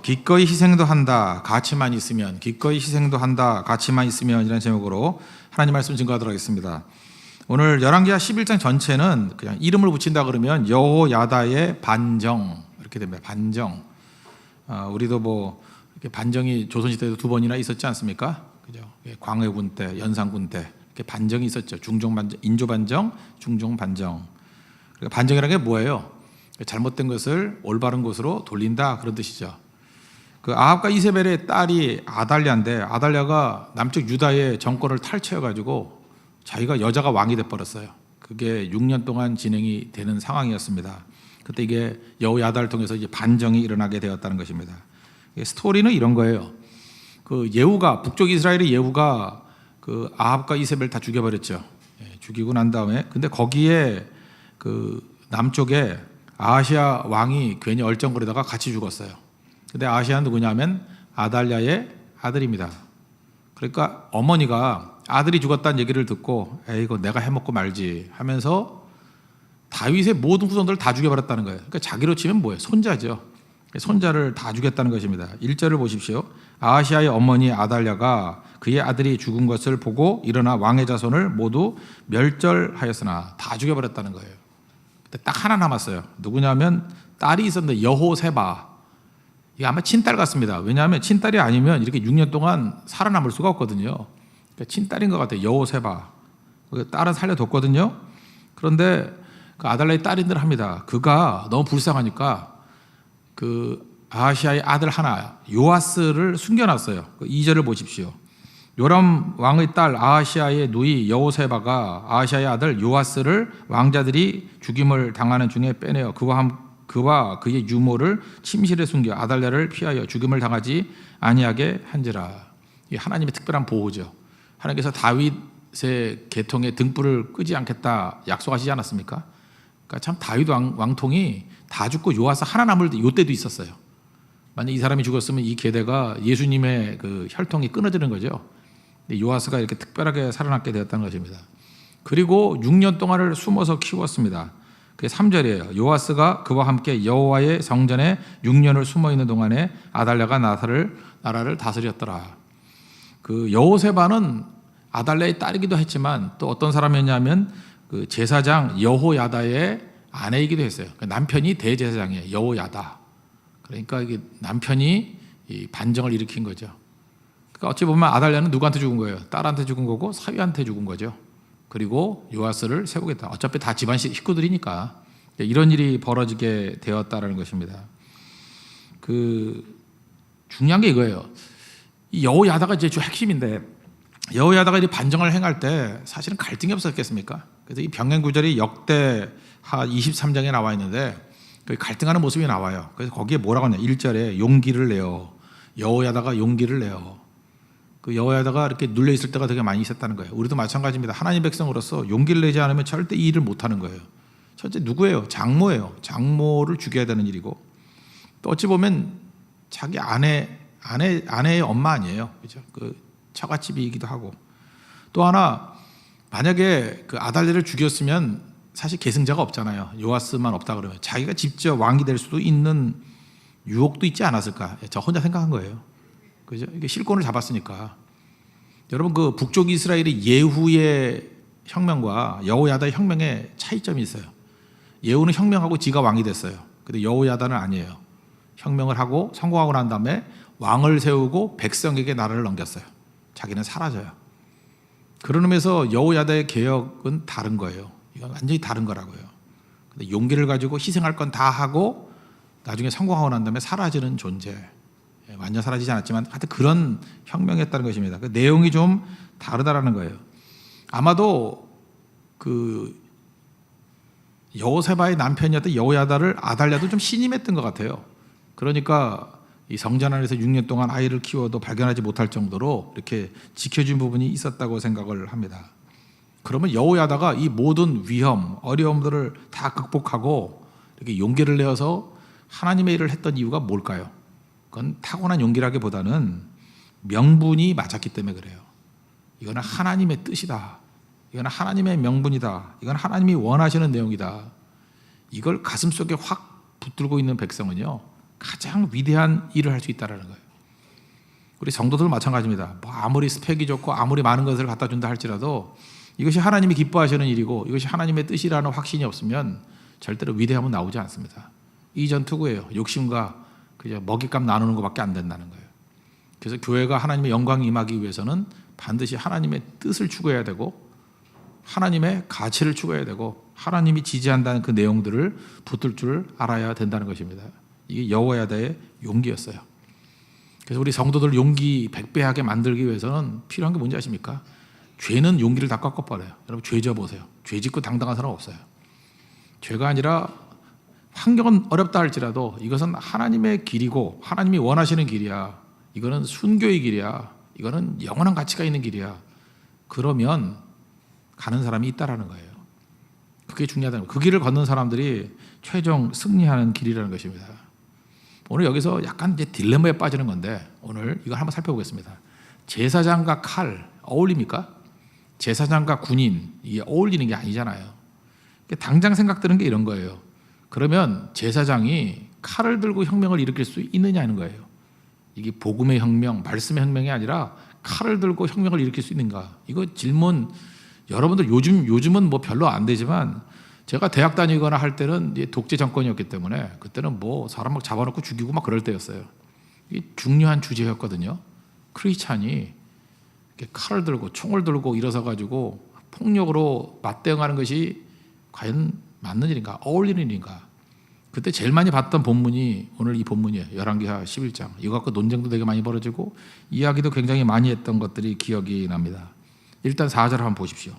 기꺼이 희생도 한다, 가치만 있으면, 기꺼이 희생도 한다, 가치만 있으면, 이라는 제목으로 하나님 말씀 증거하도록 하겠습니다. 오늘 열왕기하 11장 전체는 그냥 이름을 붙인다 그러면 여호야다의 반정 이렇게 됩니다. 반정. 우리도 뭐 이렇게 반정이 조선시대에도 2번이나 있었지 않습니까? 그죠? 광해군 때, 연산군 때 이렇게 반정이 있었죠. 중종 반정, 인조 반정, 중종 반정. 그러니까 반정이라는 게 뭐예요? 잘못된 것을 올바른 곳으로 돌린다, 그런 뜻이죠. 그 아합과 이세벨의 딸이 아달랴인데, 아달랴가 남쪽 유다의 정권을 탈취해가지고 자기가 여자가 왕이 돼버렸어요. 그게 6년 동안 진행이 되는 상황이었습니다. 그때 이게 여호야다를 통해서 이제 반정이 일어나게 되었다는 것입니다. 스토리는 이런 거예요. 그 예후가, 북쪽 이스라엘의 예후가 그 아합과 이세벨 다 죽여버렸죠. 죽이고 난 다음에, 근데 거기에 그 남쪽에 아하시아 왕이 괜히 얼쩡거리다가 같이 죽었어요. 근데 아하시아는 누구냐면 아달랴의 아들입니다. 그러니까 어머니가 아들이 죽었다는 얘기를 듣고 에이, 이거 내가 해먹고 말지 하면서 다윗의 모든 후손들을 다 죽여버렸다는 거예요. 그러니까 자기로 치면 뭐예요? 손자죠. 손자를 다 죽였다는 것입니다. 1절을 보십시오. 아하시아의 어머니 아달랴가 그의 아들이 죽은 것을 보고 일어나 왕의 자손을 모두 멸절하였으나, 다 죽여버렸다는 거예요. 근데 딱 하나 남았어요. 누구냐면 딸이 있었는데 여호세바. 이게 아마 친딸 같습니다. 왜냐하면 친딸이 아니면 이렇게 6년 동안 살아남을 수가 없거든요. 그러니까 친딸인 것 같아요. 여호세바. 딸은 살려뒀거든요. 그런데 그 아달랴의 딸인들 합니다. 그가 너무 불쌍하니까 그 아하시아의 아들 하나 요아스를 숨겨놨어요. 2절을 보십시오. 요람 왕의 딸 아하시아의 누이 여호세바가 아하시아의 아들 요아스를 왕자들이 죽임을 당하는 중에 빼내어 그와 그의 유모를 침실에 숨겨 아달랴를 피하여 죽임을 당하지 아니하게 한지라. 이 하나님의 특별한 보호죠. 하나님께서 다윗의 계통의 등불을 끄지 않겠다 약속하시지 않았습니까? 그러니까 참 다윗 왕통이 다 죽고 요아스 하나 남을 요때도 있었어요. 만약 이 사람이 죽었으면 이 계대가 예수님의 그 혈통이 끊어지는 거죠. 요아스가 이렇게 특별하게 살아남게 되었다는 것입니다. 그리고 6년 동안을 숨어서 키웠습니다. 그게 3절이에요. 요아스가 그와 함께 여호와의 성전에 6년을 숨어 있는 동안에 아달랴가 나라를 다스렸더라. 그 여호세바는 아달랴의 딸이기도 했지만 또 어떤 사람이었냐면 그 제사장 여호야다의 아내이기도 했어요. 남편이 대제사장이에요. 여호야다. 그러니까 이게 남편이 이 반정을 일으킨 거죠. 그러니까 어찌 보면 아달랴는 누구한테 죽은 거예요? 딸한테 죽은 거고 사위한테 죽은 거죠. 그리고 요아스를 세우겠다. 어차피 다 집안 식구들이니까 이런 일이 벌어지게 되었다라는 것입니다. 그 중요한 게 이거예요. 이 여호야다가 이제 주 핵심인데, 여호야다가 이 반정을 행할 때 사실은 갈등이 없었겠습니까? 그래서 이 병행 구절이 역대하 23장에 나와 있는데 그 갈등하는 모습이 나와요. 그래서 거기에 뭐라고 하냐? 1절에 용기를 내어. 여호야다가 용기를 내어. 그 여호야다가 이렇게 눌려 있을 때가 되게 많이 있었다는 거예요. 우리도 마찬가지입니다. 하나님 백성으로서 용기를 내지 않으면 절대 이 일을 못하는 거예요. 첫째 누구예요? 장모예요. 장모를 죽여야 되는 일이고, 또 어찌 보면 자기 아내의 엄마 아니에요. 그죠? 그 처갓집이기도 하고. 또 하나, 만약에 그 아달랴를 죽였으면 사실 계승자가 없잖아요. 요아스만 없다 그러면 자기가 직접 왕이 될 수도 있는 유혹도 있지 않았을까? 저 혼자 생각한 거예요. 그죠? 이게 실권을 잡았으니까. 여러분, 그 북쪽 이스라엘의 예후의 혁명과 여호야다의 혁명에 차이점이 있어요. 예후는 혁명하고 지가 왕이 됐어요. 근데 여호야다는 아니에요. 혁명을 하고 성공하고 난 다음에 왕을 세우고 백성에게 나라를 넘겼어요. 자기는 사라져요. 그런 의미에서 여호야다의 개혁은 다른 거예요. 이건 완전히 다른 거라고요. 근데 용기를 가지고 희생할 건 다 하고 나중에 성공하고 난 다음에 사라지는 존재. 완전 사라지지 않았지만 하여튼 그런 혁명이었다는 것입니다. 그 내용이 좀 다르다라는 거예요. 아마도 그 여호세바의 남편이었던 여호야다를 아달랴도 좀 신임했던 것 같아요. 그러니까 이 성전 안에서 6년 동안 아이를 키워도 발견하지 못할 정도로 이렇게 지켜준 부분이 있었다고 생각을 합니다. 그러면 여호야다가 이 모든 위험, 어려움들을 다 극복하고 이렇게 용기를 내어서 하나님의 일을 했던 이유가 뭘까요? 그건 타고난 용기라기보다는 명분이 맞았기 때문에 그래요. 이거는 하나님의 뜻이다. 이건 하나님의 명분이다. 이건 하나님이 원하시는 내용이다. 이걸 가슴속에 확 붙들고 있는 백성은요, 가장 위대한 일을 할 수 있다는 거예요. 우리 성도들 마찬가지입니다. 뭐 아무리 스펙이 좋고 아무리 많은 것을 갖다 준다 할지라도 이것이 하나님이 기뻐하시는 일이고 이것이 하나님의 뜻이라는 확신이 없으면 절대로 위대함은 나오지 않습니다. 이전 투구예요. 욕심과 그저 먹잇감 나누는 것밖에 안 된다는 거예요. 그래서 교회가 하나님의 영광이 임하기 위해서는 반드시 하나님의 뜻을 추구해야 되고 하나님의 가치를 추구해야 되고 하나님이 지지한다는 그 내용들을 붙들 줄 알아야 된다는 것입니다. 이게 여호야다의 용기였어요. 그래서 우리 성도들 용기 백배하게 만들기 위해서는 필요한 게 뭔지 아십니까? 죄는 용기를 다 꺾어버려요. 여러분 죄 져보세요. 죄 짓고 당당한 사람 없어요. 죄가 아니라 환경은 어렵다 할지라도 이것은 하나님의 길이고 하나님이 원하시는 길이야. 이거는 순교의 길이야. 이거는 영원한 가치가 있는 길이야. 그러면 가는 사람이 있다라는 거예요. 그게 중요하다는 거예요. 그 길을 걷는 사람들이 최종 승리하는 길이라는 것입니다. 오늘 여기서 약간 이제 딜레마에 빠지는 건데 오늘 이걸 한번 살펴보겠습니다. 제사장과 칼 어울립니까? 제사장과 군인 이게 어울리는 게 아니잖아요. 당장 생각드는 게 이런 거예요. 그러면 제사장이 칼을 들고 혁명을 일으킬 수 있느냐는 거예요. 이게 복음의 혁명, 말씀의 혁명이 아니라 칼을 들고 혁명을 일으킬 수 있는가? 이거 질문 여러분들 요즘은 뭐 별로 안 되지만 제가 대학 다니거나 할 때는 독재 정권이었기 때문에 그때는 뭐 사람 막 잡아놓고 죽이고 막 그럴 때였어요. 이게 중요한 주제였거든요. 크리스찬이 칼을 들고 총을 들고 일어서 가지고 폭력으로 맞대응하는 것이 과연 맞는 일인가? 어울리는 일인가? 그때 제일 많이 봤던 본문이 오늘 이 본문이에요. 열왕기하 11장. 이거 갖고 논쟁도 되게 많이 벌어지고 이야기도 굉장히 많이 했던 것들이 기억이 납니다. 일단 4절 한번 보십시오.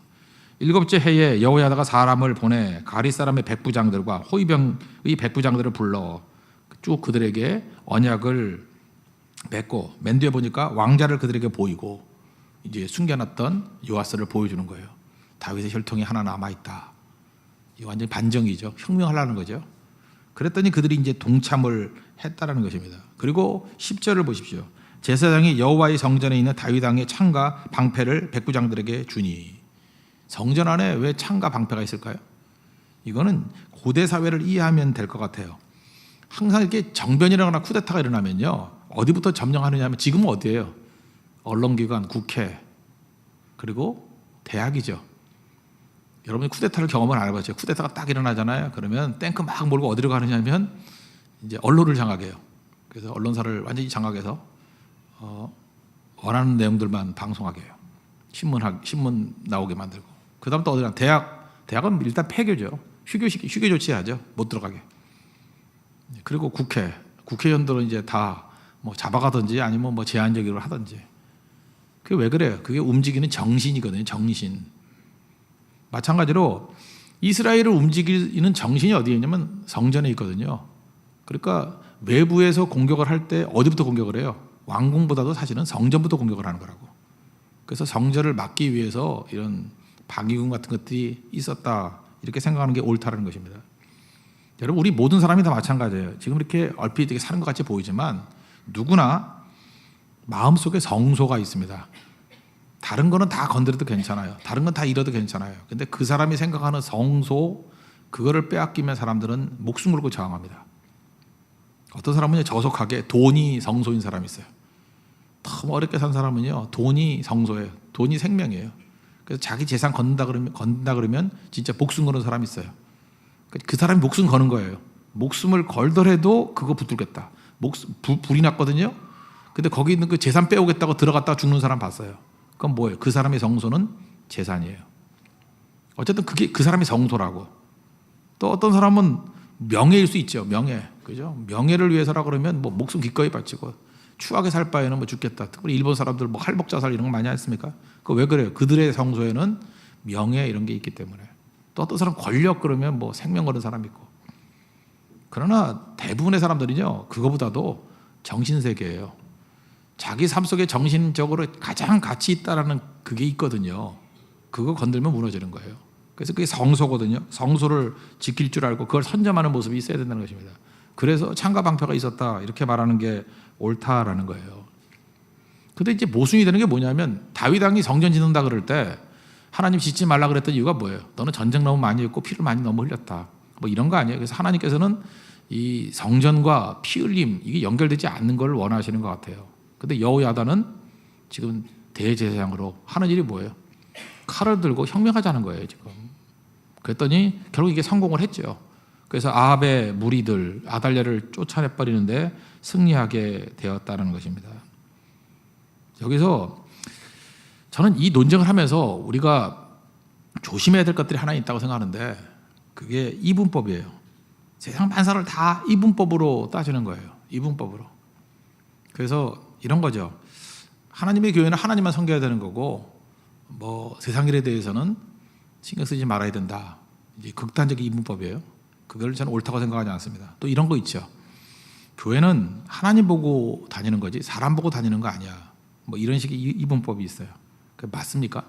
7째 해에 여호야다가 사람을 보내 가리 사람의 백부장들과 호위병의 백부장들을 불러 쭉 그들에게 언약을 맺고 맨 뒤에 보니까 왕자를 그들에게 보이고 이제 숨겨놨던 요아스를 보여주는 거예요. 다윗의 혈통이 하나 남아있다. 이 완전히 반정이죠. 혁명하려는 거죠. 그랬더니 그들이 이제 동참을 했다라는 것입니다. 그리고 10절을 보십시오. 제사장이 여호와의 성전에 있는 다윗 왕의 창과 방패를 백부장들에게 주니. 성전 안에 왜 창과 방패가 있을까요? 이거는 고대 사회를 이해하면 될 것 같아요. 항상 이렇게 정변이 일어나거나 쿠데타가 일어나면요. 어디부터 점령하느냐 하면 지금은 어디예요? 언론기관, 국회, 그리고 대학이죠. 여러분이 쿠데타를 경험을 안 해봤죠. 쿠데타가 딱 일어나잖아요. 그러면 탱크 막 몰고 어디로 가느냐 하면 이제 언론을 장악해요. 그래서 언론사를 완전히 장악해서 원하는 내용들만 방송하게 해요. 신문 나오게 만들고. 그 다음 또 어디나 대학은 일단 폐교죠. 휴교 조치하죠. 못 들어가게. 그리고 국회의원들은 이제 다 뭐 잡아가든지 아니면 뭐 제한적으로 하든지. 그게 왜 그래요? 그게 움직이는 정신이거든요. 정신. 마찬가지로 이스라엘을 움직이는 정신이 어디에 있냐면 성전에 있거든요. 그러니까 외부에서 공격을 할 때 어디부터 공격을 해요? 왕궁보다도 사실은 성전부터 공격을 하는 거라고. 그래서 성전을 막기 위해서 이런 방위군 같은 것들이 있었다. 이렇게 생각하는 게 옳다는 것입니다. 여러분 우리 모든 사람이 다 마찬가지예요. 지금 이렇게 얼핏 되게 사는 것 같이 보이지만 누구나 마음속에 성소가 있습니다. 다른 거는 다 건드려도 괜찮아요. 다른 건 다 잃어도 괜찮아요. 근데 그 사람이 생각하는 성소 그거를 빼앗기면 사람들은 목숨 걸고 저항합니다. 어떤 사람은 저속하게 돈이 성소인 사람이 있어요. 너무 어렵게 산 사람은요 돈이 성소예요. 돈이 생명이에요. 그래서 자기 재산 건든다 그러면 진짜 목숨 거는 사람이 있어요. 그 사람이 목숨 거는 거예요. 목숨을 걸더라도 그거 붙들겠다. 불이 났거든요. 근데 거기 있는 그 재산 빼오겠다고 들어갔다가 죽는 사람 봤어요. 그건 뭐예요? 그 사람의 성소는 재산이에요. 어쨌든 그게 그 사람의 성소라고. 또 어떤 사람은 명예일 수 있죠. 명예. 그죠? 명예를 위해서라 그러면 뭐 목숨 기꺼이 바치고 추하게 살 바에는 뭐 죽겠다. 특히 일본 사람들 뭐 할복 자살 이런 거 많이 했습니까? 그거 왜 그래요? 그들의 성소에는 명예 이런 게 있기 때문에. 또 어떤 사람 권력 그러면 뭐 생명 거는 사람 있고. 그러나 대부분의 사람들은요 그거보다도 정신세계예요. 자기 삶 속에 정신적으로 가장 가치 있다라는 그게 있거든요. 그거 건들면 무너지는 거예요. 그래서 그게 성소거든요. 성소를 지킬 줄 알고 그걸 선점하는 모습이 있어야 된다는 것입니다. 그래서 창과 방패가 있었다 이렇게 말하는 게 옳다라는 거예요. 근데 이제 모순이 되는 게 뭐냐면 다윗 왕이 성전 짓는다 그럴 때 하나님 짓지 말라 그랬던 이유가 뭐예요? 너는 전쟁 너무 많이 했고 피를 많이 너무 흘렸다. 뭐 이런 거 아니에요. 그래서 하나님께서는 이 성전과 피 흘림 이게 연결되지 않는 걸 원하시는 것 같아요. 근데 여호야다는 지금 대제사장으로 하는 일이 뭐예요? 칼을 들고 혁명하자는 거예요 지금. 그랬더니 결국 이게 성공을 했죠. 그래서 아합의 무리들 아달랴를 쫓아내 버리는데 승리하게 되었다는 것입니다. 여기서 저는 이 논쟁을 하면서 우리가 조심해야 될 것들이 하나 있다고 생각하는데 그게 이분법이에요. 세상 만사를 다 이분법으로 따지는 거예요. 이분법으로. 그래서 이런 거죠. 하나님의 교회는 하나님만 섬겨야 되는 거고 뭐 세상 일에 대해서는 신경 쓰지 말아야 된다. 이제 극단적인 이분법이에요. 그걸 저는 옳다고 생각하지 않습니다. 또 이런 거 있죠. 교회는 하나님 보고 다니는 거지 사람 보고 다니는 거 아니야. 뭐 이런 식의 이분법이 있어요. 그게 맞습니까?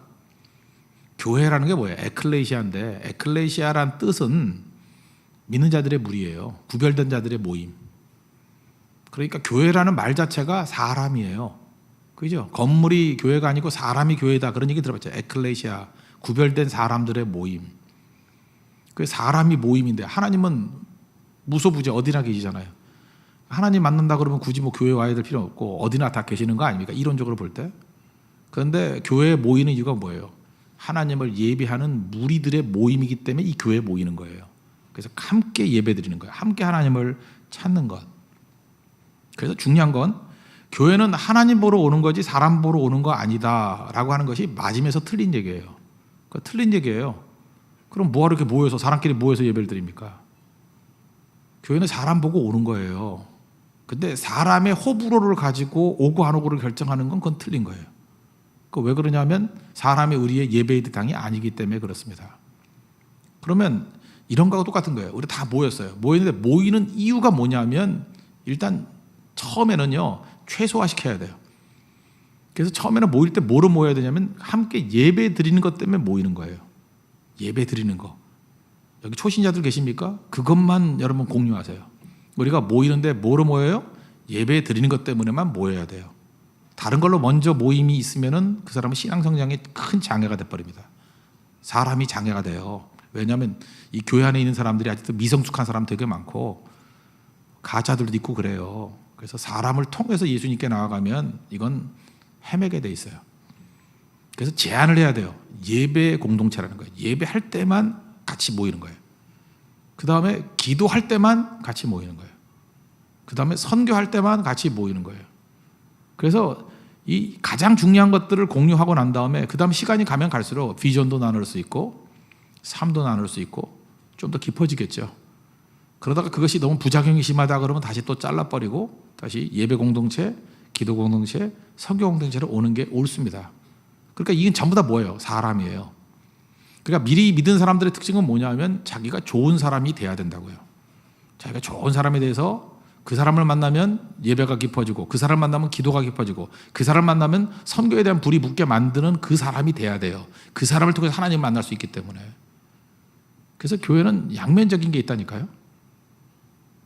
교회라는 게 뭐예요? 에클레시아인데 에클레시아란 뜻은 믿는 자들의 무리예요. 구별된 자들의 모임. 그러니까 교회라는 말 자체가 사람이에요. 그죠? 건물이 교회가 아니고 사람이 교회다. 그런 얘기 들어봤죠. 에클레시아, 구별된 사람들의 모임. 그 사람이 모임인데 하나님은 무소부재 어디나 계시잖아요. 하나님 만난다 그러면 굳이 뭐 교회 와야 될 필요 없고 어디나 다 계시는 거 아닙니까? 이론적으로 볼 때. 그런데 교회에 모이는 이유가 뭐예요? 하나님을 예배하는 무리들의 모임이기 때문에 이 교회에 모이는 거예요. 그래서 함께 예배드리는 거예요. 함께 하나님을 찾는 것. 그래서 중요한 건 교회는 하나님 보러 오는 거지 사람 보러 오는 거 아니다라고 하는 것이 맞으면서 틀린 얘기예요. 틀린 얘기예요. 그럼 뭐하러 이렇게 모여서 사람끼리 모여서 예배를 드립니까? 교회는 사람 보고 오는 거예요. 근데 사람의 호불호를 가지고 오고 안 오고를 결정하는 건 그건 틀린 거예요. 왜 그러냐면 사람의 의리의 예배의 대상이 아니기 때문에 그렇습니다. 그러면 이런 거하고 똑같은 거예요. 우리 다 모였어요. 모이는데 모이는 이유가 뭐냐면 일단 처음에는요 최소화시켜야 돼요. 그래서 처음에는 모일 때 뭐로 모여야 되냐면 함께 예배 드리는 것 때문에 모이는 거예요. 예배 드리는 거. 여기 초신자들 계십니까? 그것만 여러분 공유하세요. 우리가 모이는데 뭐로 모여요? 예배 드리는 것 때문에만 모여야 돼요. 다른 걸로 먼저 모임이 있으면은 그 사람은 신앙 성장에 큰 장애가 돼버립니다. 사람이 장애가 돼요. 왜냐하면 이 교회 안에 있는 사람들이 아직도 미성숙한 사람 되게 많고 가짜들도 있고 그래요. 그래서 사람을 통해서 예수님께 나아가면 이건 헤매게 돼 있어요. 그래서 제안을 해야 돼요. 예배 공동체라는 거예요. 예배할 때만 같이 모이는 거예요. 그 다음에 기도할 때만 같이 모이는 거예요. 그 다음에 선교할 때만 같이 모이는 거예요. 그래서 이 가장 중요한 것들을 공유하고 난 다음에 그 다음 시간이 가면 갈수록 비전도 나눌 수 있고 삶도 나눌 수 있고 좀 더 깊어지겠죠. 그러다가 그것이 너무 부작용이 심하다 그러면 다시 또 잘라버리고 다시 예배 공동체, 기도 공동체, 선교 공동체로 오는 게 옳습니다. 그러니까 이건 전부 다 뭐예요? 사람이에요. 그러니까 미리 믿은 사람들의 특징은 뭐냐면 자기가 좋은 사람이 돼야 된다고요. 자기가 좋은 사람에 대해서 그 사람을 만나면 예배가 깊어지고 그 사람을 만나면 기도가 깊어지고 그 사람을 만나면 선교에 대한 불이 붙게 만드는 그 사람이 돼야 돼요. 그 사람을 통해서 하나님을 만날 수 있기 때문에. 그래서 교회는 양면적인 게 있다니까요.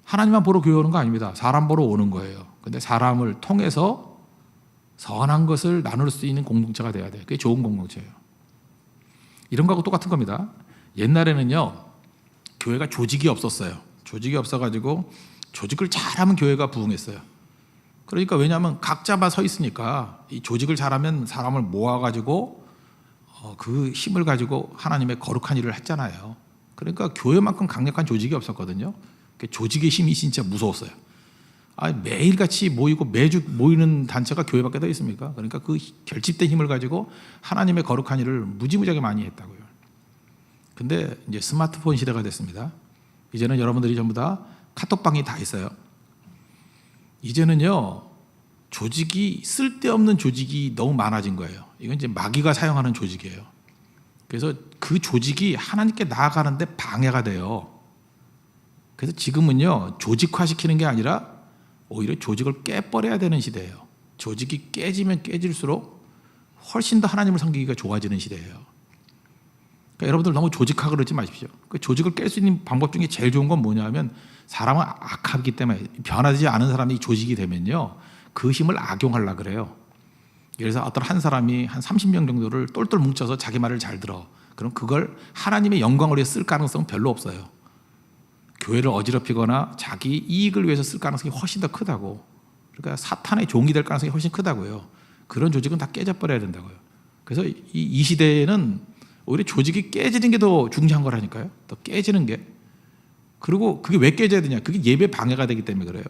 하나님만 보러 교회 오는 거 아닙니다. 사람 보러 오는 거예요. 근데 사람을 통해서 선한 것을 나눌 수 있는 공동체가 돼야 돼요. 그게 좋은 공동체예요. 이런 거하고 똑같은 겁니다. 옛날에는요 교회가 조직이 없었어요. 조직이 없어가지고 조직을 잘하면 교회가 부흥했어요. 그러니까 왜냐하면 각자만 서 있으니까 이 조직을 잘하면 사람을 모아가지고 그 힘을 가지고 하나님의 거룩한 일을 했잖아요. 그러니까 교회만큼 강력한 조직이 없었거든요. 조직의 힘이 진짜 무서웠어요. 매일같이 모이고 매주 모이는 단체가 교회밖에 더 있습니까? 그러니까 그 결집된 힘을 가지고 하나님의 거룩한 일을 무지무지하게 많이 했다고요. 근데 이제 스마트폰 시대가 됐습니다. 이제는 여러분들이 전부 다 카톡방이 다 있어요. 이제는요 조직이 쓸데없는 조직이 너무 많아진 거예요. 이건 이제 마귀가 사용하는 조직이에요. 그래서 그 조직이 하나님께 나아가는데 방해가 돼요. 그래서 지금은요 조직화시키는 게 아니라 오히려 조직을 깨버려야 되는 시대예요. 조직이 깨지면 깨질수록 훨씬 더 하나님을 섬기기가 좋아지는 시대예요. 그러니까 여러분들 너무 조직화 그러지 마십시오. 그 조직을 깰 수 있는 방법 중에 제일 좋은 건 뭐냐면 사람은 악하기 때문에 변하지 않은 사람이 조직이 되면요 그 힘을 악용하려고 그래요. 예를 들어서 어떤 한 사람이 한 30명 정도를 똘똘 뭉쳐서 자기 말을 잘 들어. 그럼 그걸 하나님의 영광을 위해 쓸 가능성은 별로 없어요. 교회를 어지럽히거나 자기 이익을 위해서 쓸 가능성이 훨씬 더 크다고. 그러니까 사탄의 종이 될 가능성이 훨씬 크다고요. 그런 조직은 다 깨져버려야 된다고요. 그래서 이 시대에는 오히려 조직이 깨지는 게 더 중요한 거라니까요. 더 깨지는 게. 그리고 그게 왜 깨져야 되냐? 그게 예배 방해가 되기 때문에 그래요.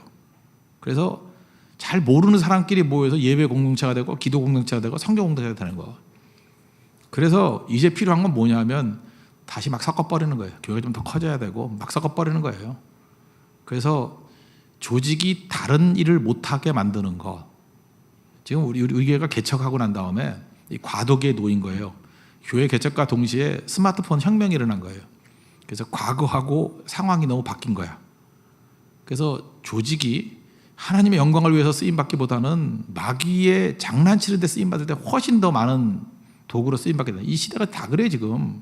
그래서 잘 모르는 사람끼리 모여서 예배 공동체가 되고 기도 공동체가 되고 성경 공동체가 되는 거. 그래서 이제 필요한 건 뭐냐면 다시 막 섞어버리는 거예요. 교회가 좀 더 커져야 되고 막 섞어버리는 거예요. 그래서 조직이 다른 일을 못하게 만드는 거. 지금 우리 교회가 개척하고 난 다음에 이 과도기에 놓인 거예요. 교회 개척과 동시에 스마트폰 혁명이 일어난 거예요. 그래서 과거하고 상황이 너무 바뀐 거야. 그래서 조직이 하나님의 영광을 위해서 쓰임받기보다는 마귀의 장난치는 데 쓰임받을 때 훨씬 더 많은 도구로 쓰임받게 되는 이 시대가 다 그래 지금.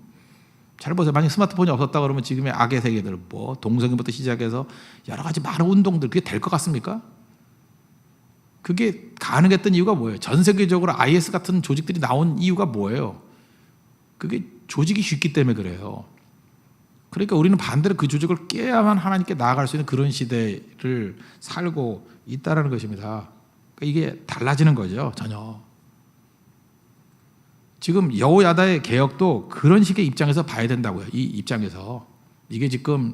잘 보세요. 만약 스마트폰이 없었다 그러면 지금의 악의 세계들 뭐 동성애부터 시작해서 여러 가지 많은 운동들 그게 될 것 같습니까? 그게 가능했던 이유가 뭐예요? 전 세계적으로 IS 같은 조직들이 나온 이유가 뭐예요? 그게 조직이 쉽기 때문에 그래요. 그러니까 우리는 반대로 그 조직을 깨야만 하나님께 나아갈 수 있는 그런 시대를 살고 있다는 것입니다. 그러니까 이게 달라지는 거죠. 전혀. 지금 여호야다의 개혁도 그런 식의 입장에서 봐야 된다고요. 이 입장에서. 이게 지금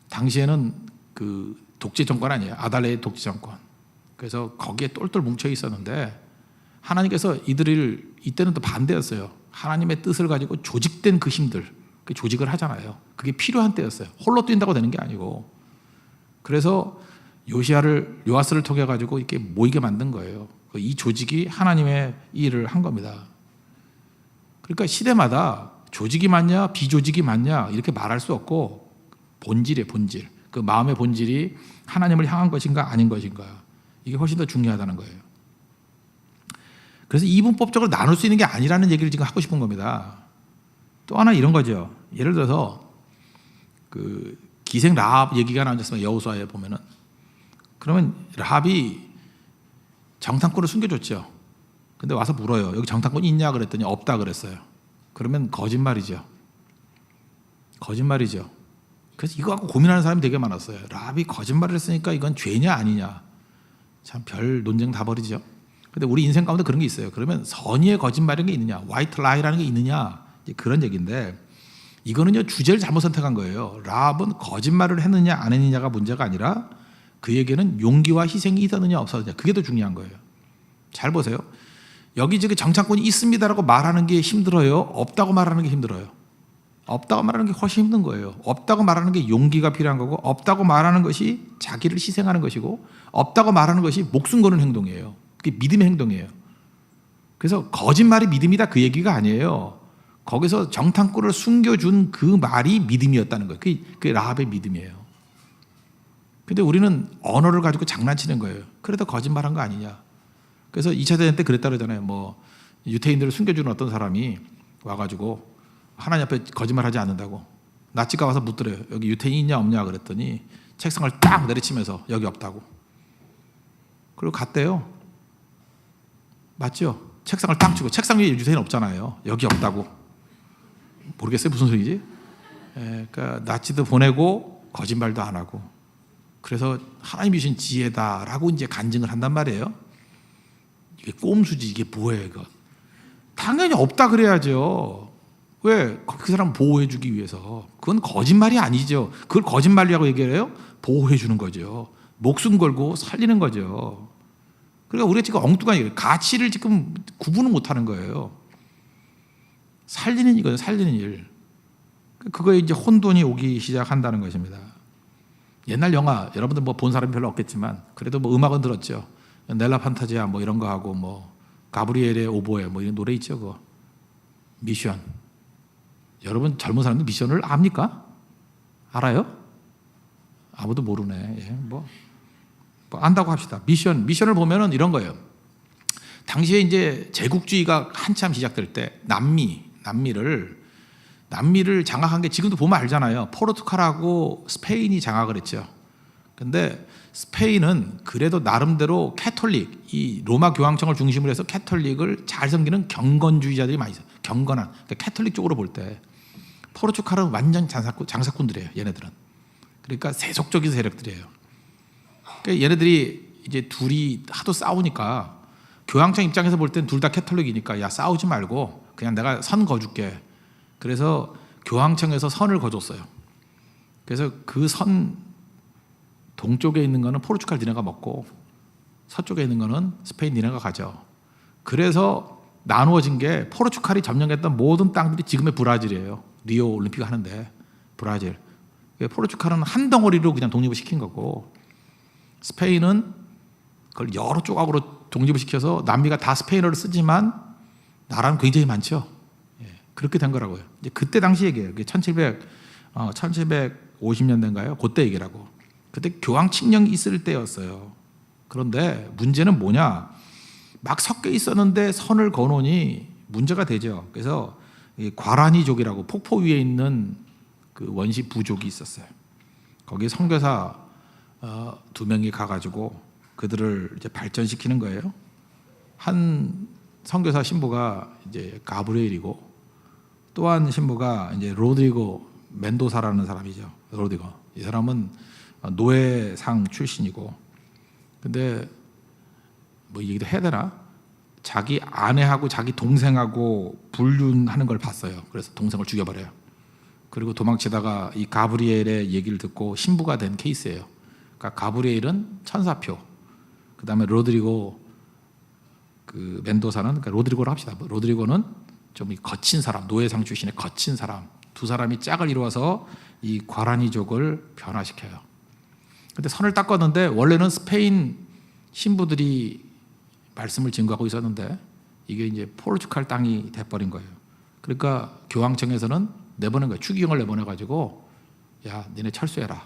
당시에는 그 독재 정권 아니에요. 아달레의 독재 정권. 그래서 거기에 똘똘 뭉쳐 있었는데 하나님께서 이들을 이때는 또 반대였어요. 하나님의 뜻을 가지고 조직된 그 힘들, 그 조직을 하잖아요. 그게 필요한 때였어요. 홀로 뛴다고 되는 게 아니고. 그래서 요아스를 통해 가지고 이렇게 모이게 만든 거예요. 이 조직이 하나님의 일을 한 겁니다. 그러니까 시대마다 조직이 맞냐 비조직이 맞냐 이렇게 말할 수 없고 본질이에요. 본질. 그 마음의 본질이 하나님을 향한 것인가 아닌 것인가 이게 훨씬 더 중요하다는 거예요. 그래서 이분법적으로 나눌 수 있는 게 아니라는 얘기를 지금 하고 싶은 겁니다. 또 하나 이런 거죠. 예를 들어서 그 기생 라합 얘기가 나왔으면 여호수아에 보면은 그러면 라합이 정탐꾼을 숨겨줬죠. 근데 와서 물어요. 여기 정탐꾼이 있냐 그랬더니 없다 그랬어요. 그러면 거짓말이죠. 거짓말이죠. 그래서 이거 갖고 고민하는 사람이 되게 많았어요. 라합이 거짓말을 했으니까 이건 죄냐 아니냐. 참 별 논쟁 다 버리죠. 근데 우리 인생 가운데 그런 게 있어요. 그러면 선의의 거짓말이라는 게 있느냐, 화이트 라이라는 게 있느냐, 그런 얘기인데 이거는요 주제를 잘못 선택한 거예요. 라합은 거짓말을 했느냐 안 했느냐가 문제가 아니라 그에게는 용기와 희생이 있었느냐 없었느냐 그게 더 중요한 거예요. 잘 보세요. 여기 지금 정착권이 있습니다라고 말하는 게 힘들어요. 없다고 말하는 게 힘들어요. 없다고 말하는 게 훨씬 힘든 거예요. 없다고 말하는 게 용기가 필요한 거고 없다고 말하는 것이 자기를 희생하는 것이고 없다고 말하는 것이 목숨 거는 행동이에요. 그게 믿음의 행동이에요. 그래서 거짓말이 믿음이다 그 얘기가 아니에요. 거기서 정탐꾼을 숨겨준 그 말이 믿음이었다는 거예요. 그게 라합의 믿음이에요. 근데 우리는 언어를 가지고 장난치는 거예요. 그래도 거짓말한 거 아니냐. 그래서 2차 대전 때 그랬다 그러잖아요. 뭐 유태인들을 숨겨주는 어떤 사람이 와가지고 하나님 앞에 거짓말하지 않는다고 나치가 와서 묻더래요. 여기 유태인이 있냐 없냐 그랬더니 책상을 딱 내리치면서 여기 없다고. 그리고 갔대요. 맞죠? 책상을 딱 치고 책상 위에 유태인 없잖아요. 여기 없다고. 모르겠어요 무슨 소리지? 그러니까 나치도 보내고 거짓말도 안 하고. 그래서 하나님이 주신 지혜다라고 이제 간증을 한단 말이에요. 이게 꼼수지 이게 뭐예요 이거? 당연히 없다 그래야죠. 왜? 그 사람 보호해주기 위해서. 그건 거짓말이 아니죠. 그걸 거짓말이라고 얘기해요? 보호해주는 거죠. 목숨 걸고 살리는 거죠. 그러니까 우리가 지금 엉뚱한 얘기예요. 가치를 지금 구분을 못하는 거예요. 살리는 이거예요. 살리는 일. 그거에 이제 혼돈이 오기 시작한다는 것입니다. 옛날 영화 여러분들 뭐 본 사람이 별로 없겠지만 그래도 뭐 음악은 들었죠. 넬라 판타지아 뭐 이런 거 하고 뭐 가브리엘의 오보에 뭐 이런 노래 있죠. 그거. 미션. 여러분 젊은 사람들 미션을 압니까? 알아요? 아무도 모르네. 예, 뭐 안다고 합시다. 미션을 보면은 이런 거예요. 당시에 이제 제국주의가 한참 시작될 때 남미를 장악한 게 지금도 보면 알잖아요. 포르투갈하고 스페인이 장악을 했죠. 근데 스페인은 그래도 나름대로 캐톨릭, 이 로마 교황청을 중심으로 해서 캐톨릭을 잘 섬기는 경건주의자들이 많이 있어요. 그러니까 캐톨릭 쪽으로 볼 때 포르투갈은 완전 장사꾼들이에요. 얘네들은. 그러니까 세속적인 세력들이에요. 그러니까 얘네들이 이제 둘이 하도 싸우니까 교황청 입장에서 볼 땐 둘 다 캐톨릭이니까 야 싸우지 말고 그냥 내가 선 거줄게. 그래서 교황청에서 선을 거줬어요. 그래서 그 선 동쪽에 있는 거는 포르투갈 니네가 먹고 서쪽에 있는 거는 스페인 니네가 가져. 그래서 나누어진 게 포르투갈이 점령했던 모든 땅들이 지금의 브라질이에요. 리오 올림픽 하는데 브라질. 포르투갈은 한 덩어리로 그냥 독립을 시킨 거고 스페인은 그걸 여러 조각으로 독립을 시켜서 남미가 다 스페인어를 쓰지만 나라는 굉장히 많죠. 그렇게 된 거라고요. 이제 그때 당시 얘기예요. 1750년대인가요? 그때 얘기라고. 그때 교황 칙령이 있을 때였어요. 그런데 문제는 뭐냐? 막 섞여 있었는데 선을 거놓으니 문제가 되죠. 그래서 과라니족이라고 폭포 위에 있는 그 원시 부족이 있었어요. 거기 선교사 2명이 가가지고 그들을 이제 발전시키는 거예요. 한 선교사 신부가 이제 가브리엘이고 또 한 신부가 이제 로드리고 멘도사라는 사람이죠. 로드리고 이 사람은 노예상 출신이고 근데 뭐 이 얘기도 해야 되나? 자기 아내하고 자기 동생하고 불륜하는 걸 봤어요. 그래서 동생을 죽여버려요. 그리고 도망치다가 이 가브리엘의 얘기를 듣고 신부가 된 케이스예요. 그러니까 가브리엘은 천사표, 그 다음에 로드리고 그 멘도사는 그러니까 로드리고로 합시다. 로드리고는 좀 거친 사람, 노예상 출신의 거친 사람, 두 사람이 짝을 이루어서 이 과라니족을 변화시켜요. 근데 선을 닦았는데 원래는 스페인 신부들이 말씀을 증거하고 있었는데 이게 이제 포르투갈 땅이 돼버린 거예요. 그러니까 교황청에서는 내보낸 거예요. 추기경을 내보내가지고 야 니네 철수해라.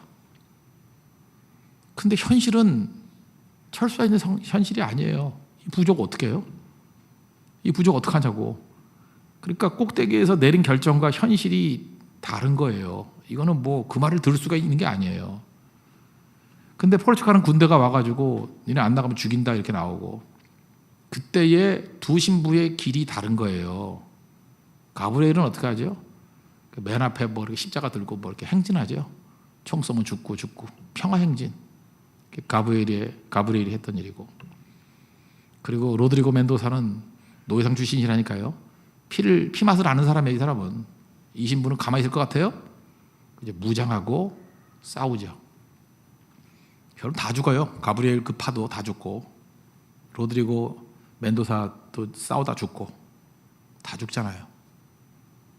근데 현실은 철수할 있는 현실이 아니에요. 이 부족 어떻게 해요? 이 부족 어떻게 하냐고. 그러니까 꼭대기에서 내린 결정과 현실이 다른 거예요. 이거는 뭐 그 말을 들을 수가 있는 게 아니에요. 근데 포르투갈은 군대가 와가지고 니네 안 나가면 죽인다 이렇게 나오고 그때의 두 신부의 길이 다른 거예요. 가브리엘은 어떻게 하죠? 맨 앞에 뭐 이렇게 십자가 들고 뭐 이렇게 행진하죠. 총 쏘면 죽고 평화 행진. 가브리엘이 했던 일이고. 그리고 로드리고 멘도사는 노예상 출신이라니까요. 피 맛을 아는 사람이에요. 이 사람은. 이 신부는 가만히 있을 것 같아요? 이제 무장하고 싸우죠. 결국 다 죽어요. 가브리엘 그 파도 다 죽고 로드리고 멘도사도 싸우다 죽고 다 죽잖아요.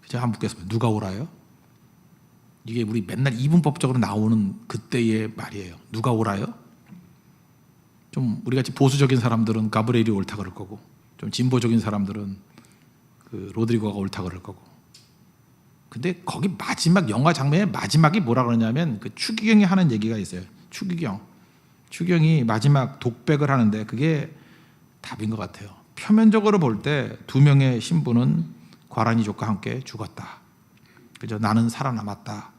제가 한번 묻겠습니다. 누가 옳아요? 이게 우리 맨날 이분법적으로 나오는 그때의 말이에요. 누가 옳아요? 좀 우리같이 보수적인 사람들은 가브리엘이 옳다 그럴 거고 좀 진보적인 사람들은 그 로드리고가 옳다 그럴 거고. 근데 거기 마지막 영화 장면의 마지막이 뭐라 그러냐면 그 추기경이 하는 얘기가 있어요. 추기경이 마지막 독백을 하는데 그게 답인 것 같아요. 표면적으로 볼 때 두 명의 신부는 과라니족과 함께 죽었다. 그죠? 나는 살아남았다.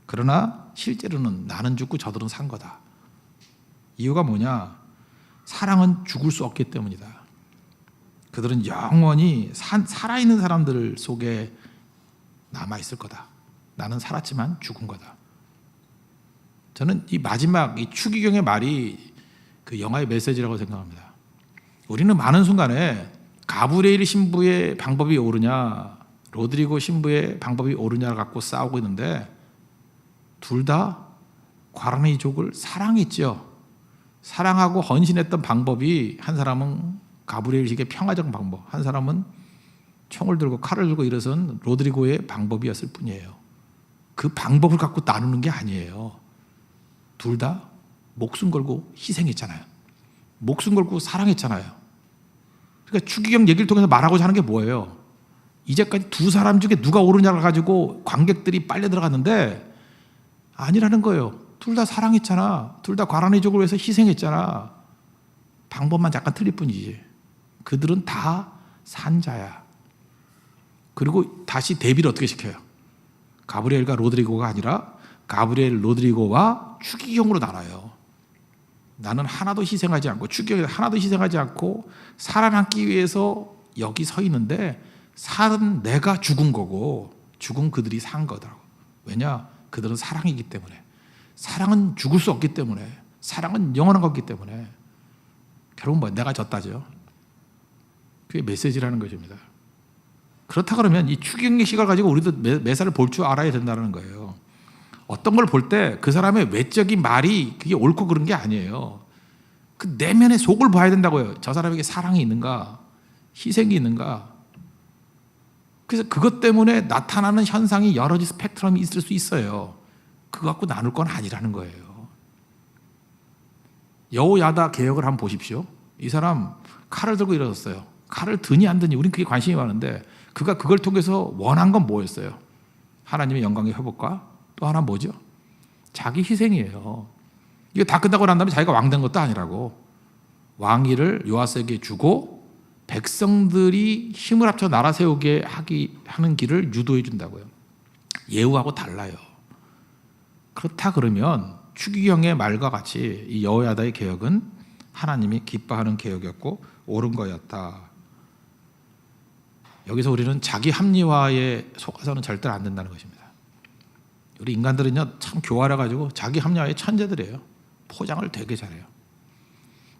그러나 실제로는 나는 죽고 저들은 산 거다. 이유가 뭐냐? 사랑은 죽을 수 없기 때문이다. 그들은 영원히 살아있는 사람들 속에 남아있을 거다. 나는 살았지만 죽은 거다. 저는 이 마지막 이 추기경의 말이 그 영화의 메시지라고 생각합니다. 우리는 많은 순간에 가브리엘 신부의 방법이 옳으냐 로드리고 신부의 방법이 옳으냐를 갖고 싸우고 있는데 둘 다 과라니족을 사랑했죠. 사랑하고 헌신했던 방법이 한 사람은 가브리엘식의 평화적 방법, 한 사람은 총을 들고 칼을 들고 일어선 로드리고의 방법이었을 뿐이에요. 그 방법을 갖고 나누는 게 아니에요. 둘 다 목숨 걸고 희생했잖아요. 목숨 걸고 사랑했잖아요. 그러니까 추기경 얘기를 통해서 말하고자 하는 게 뭐예요? 이제까지 두 사람 중에 누가 옳으냐를 가지고 관객들이 빨려 들어갔는데 아니라는 거예요. 둘 다 사랑했잖아. 둘 다 과라니족을 위해서 희생했잖아. 방법만 잠깐 틀릴 뿐이지. 그들은 다 산자야. 그리고 다시 대비를 어떻게 시켜요? 가브리엘과 로드리고가 아니라 가브리엘, 로드리고와 추기경으로 나눠요. 나는 하나도 희생하지 않고 추기경이 하나도 희생하지 않고 살아남기 위해서 여기 서 있는데 살은 내가 죽은 거고 죽은 그들이 산 거더라고. 왜냐? 그들은 사랑이기 때문에. 사랑은 죽을 수 없기 때문에, 사랑은 영원한 거기 때문에 결국은 뭐 내가 졌다죠. 그게 메시지라는 것입니다. 그렇다 그러면 이 추경의 시각을 가지고 우리도 매사를 볼 줄 알아야 된다는 거예요. 어떤 걸 볼 때 그 사람의 외적인 말이 그게 옳고 그런 게 아니에요. 그 내면의 속을 봐야 된다고요. 저 사람에게 사랑이 있는가, 희생이 있는가. 그래서 그것 때문에 나타나는 현상이 여러 가지 스펙트럼이 있을 수 있어요. 그거 갖고 나눌 건 아니라는 거예요. 여호야다 개혁을 한번 보십시오. 이 사람 칼을 들고 일어섰어요. 칼을 드니 안 드니 우린 그게 관심이 많은데 그가 그걸 통해서 원한 건 뭐였어요? 하나님의 영광의 회복과 또 하나 뭐죠? 자기 희생이에요. 이게 다 끝나고 난 다음에 자기가 왕 된 것도 아니라고 왕위를 요아스에게 주고 백성들이 힘을 합쳐 나라 세우게 하는 길을 유도해 준다고요. 예후하고 달라요. 그렇다 그러면 추기경의 말과 같이 이 여호야다의 개혁은 하나님이 기뻐하는 개혁이었고 옳은 거였다. 여기서 우리는 자기 합리화에 속아서는 절대 안 된다는 것입니다. 우리 인간들은요 참 교활해가지고 자기 합리화의 천재들이에요. 포장을 되게 잘해요.